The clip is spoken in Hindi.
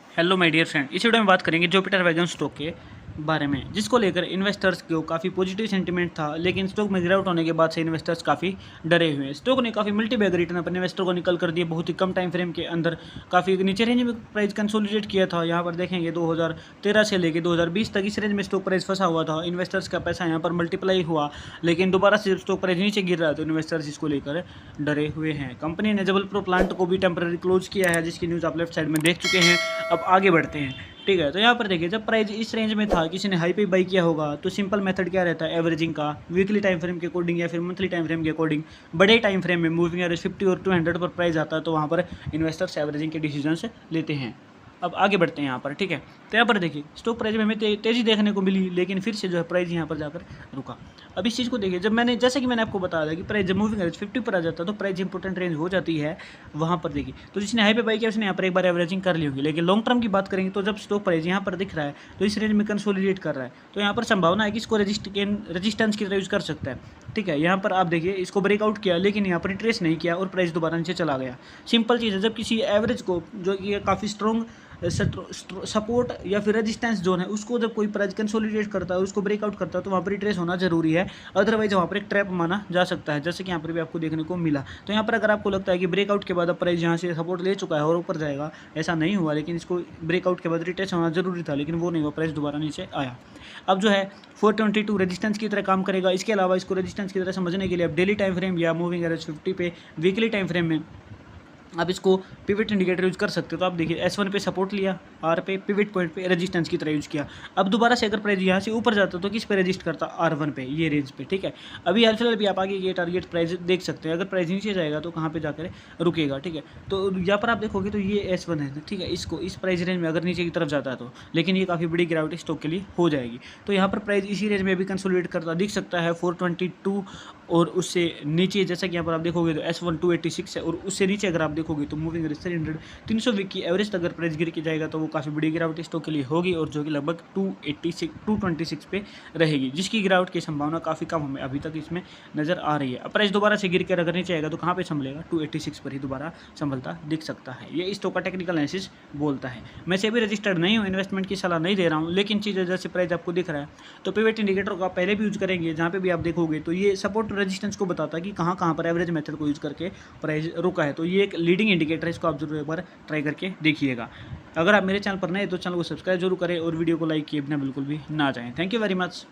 हेलो माय डियर फ्रेंड, इस वीडियो में बात करेंगे जुपिटर वैगन स्टॉक के बारे में, जिसको लेकर इन्वेस्टर्स को काफ़ी पॉजिटिव सेंटीमेंट था। लेकिन स्टॉक में गिरावट होने के बाद से इन्वेस्टर्स काफ़ी डरे हुए हैं। स्टॉक ने काफ़ी मल्टी बैग रिटर्न अपने इन्वेस्टर को निकल कर दिए। बहुत ही कम टाइम फ्रेम के अंदर काफ़ी नीचे रेंज में प्राइस कंसोलिडेट किया था। यहाँ पर देखेंगे 2013 से लेकर 2020 तक इस रेंज में स्टॉक प्राइस फंसा हुआ था। इन्वेस्टर्स का पैसा यहाँ पर मल्टीप्लाई हुआ, लेकिन दोबारा से जब स्टॉक प्राइस नीचे गिर रहा है तो इन्वेस्टर्स इसको लेकर डरे हुए हैं। कंपनी ने जबलपुर प्लांट को भी टेम्पररी क्लोज किया है, जिसकी न्यूज़ आप लेफ्ट साइड में देख चुके हैं। अब आगे बढ़ते हैं। ठीक है, तो यहाँ पर देखिए, जब प्राइस इस रेंज में था, किसी ने हाई पे बाई किया होगा, तो सिंपल मेथड क्या रहता है एवरेजिंग का, वीकली टाइम फ्रेम के अकॉर्डिंग या फिर मंथली टाइम फ्रेम के अकॉर्डिंग। बड़े टाइम फ्रेम में मूविंग एवरेज 50 और 200 पर प्राइस आता है, तो वहाँ पर इन्वेस्टर्स एवरेजिंग के डिसीजंस लेते हैं। अब आगे बढ़ते हैं यहाँ पर। ठीक है, तो यहाँ पर देखिए स्टॉक प्राइस में हमें तेज़ी देखने को मिली, लेकिन फिर से जो है प्राइस यहाँ पर जाकर रुका। अब इस चीज़ को देखिए, जैसे कि मैंने आपको बताया था कि प्राइस जब मूविंग एवरेज 50 पर आ जाता है तो प्राइस इंपॉर्टेंट रेंज हो जाती है। वहाँ पर देखिए, तो जिसने हाई पे बाई किया उसने यहाँ पर एक बार एवरेजिंग कर ली होगी। लेकिन लॉन्ग टर्म की बात करेंगे तो जब स्टॉक प्राइस यहाँ पर दिख रहा है तो इस रेंज में कंसोलिडेट कर रहा है, तो यहाँ पर संभावना है कि इसको रजिस्टेंस की तरह यूज़ कर सकता है। ठीक है, यहाँ पर आप देखिए इसको ब्रेकआउट किया, लेकिन यहाँ पर ट्रेस नहीं किया और प्राइस दोबारा नीचे चला गया। सिंपल चीज़ है, जब किसी एवरेज को जो कि काफ़ी स्ट्रॉन्ग सपोर्ट या फिर रेजिस्टेंस जोन है, उसको जब कोई प्राइस कंसोलिडेट करता है, उसको ब्रेकआउट करता है, तो वहाँ पर ट्रेस होना जरूरी है। अदरवाइज वहाँ पर एक ट्रैप माना जा सकता है, जैसे कि यहाँ पर भी आपको देखने को मिला। तो यहाँ पर अगर आपको लगता है कि ब्रेकआउट के बाद अब प्राइस यहाँ से सपोर्ट ले चुका है और ऊपर जाएगा, ऐसा नहीं हुआ, लेकिन इसको ब्रेकआउट के बाद रिट्रेस होना जरूरी था, लेकिन वो नहीं हुआ, प्राइस दोबारा नीचे आया। अब जो है 422 रेजिस्टेंस की तरह काम करेगा। इसके अलावा इसको रेजिस्टेंस की तरह समझने के लिए आप डेली टाइम फ्रेम या मूविंग एवरेज 50 पे, वीकली टाइम फ्रेम में आप इसको पिवट इंडिकेटर यूज़ कर सकते हो। तो आप देखिए S1 पे सपोर्ट लिया, R पे पिवट पॉइंट पे रेजिस्टेंस की तरह यूज़ किया। अब दोबारा से अगर प्राइस यहाँ से ऊपर जाता तो किस पे रजिस्ट करता, R1 पे, ये रेंज पे। ठीक है, अभी हाल फिलहाल भी आप आगे ये टारगेट प्राइस देख सकते हैं। अगर प्राइस नीचे जाएगा तो कहाँ पे जाकर रुकेगा। ठीक है, तो यहाँ पर आप देखोगे तो ये S1 है। ठीक है, इसको इस प्राइस रेंज में अगर नीचे की तरफ जाता है तो, लेकिन ये काफ़ी बड़ी गिरावट स्टॉक के लिए हो जाएगी। तो यहाँ पर प्राइस इसी रेंज में भी कंसोलिडेट करता दिख सकता है 422 और उससे नीचे। जैसा कि यहाँ पर आप देखोगे तो S1 286 है, और उससे नीचे अगर आप देखोगे तो मूविंग एवरेज 300 वीक की एवरेज अगर प्राइस गिर के जाएगा तो वो काफ़ी बड़ी गिरावट स्टॉक के लिए होगी, और जो कि लगभग 226 पे रहेगी, जिसकी गिरावट की संभावना काफ़ी कम हमें अभी तक इसमें नज़र आ रही है। अब प्राइस दोबारा से गिर कर अगर नीचे आएगा तो कहाँ पे संभलेगा, 286 पर ही दोबारा संभलता दिख सकता है। ये स्टॉक का टेक्निकल एनालिसिस बोलता है। मैं से भी रजिस्टर्ड नहीं हूँ, इन्वेस्टमेंट की सलाह नहीं दे रहा हूँ, लेकिन चीज़ें जैसे प्राइस आपको दिख रहा है तो पिवट इंडिकेटर को आप पहले भी यूज़ करेंगे, जहाँ पे भी आप देखोगे तो ये सपोर्ट रेजिस्टेंस को बताता है कि कहाँ कहाँ पर एवरेज मेथड को यूज़ करके प्राइस रुका है। तो ये एक लीडिंग इंडिकेटर है, इसको आप जरूर एक बार ट्राई करके देखिएगा। अगर आप मेरे चैनल पर नए तो चैनल को सब्सक्राइब जरूर करें और वीडियो को लाइक किए बिना बिल्कुल भी ना जाएं। Thank you very much.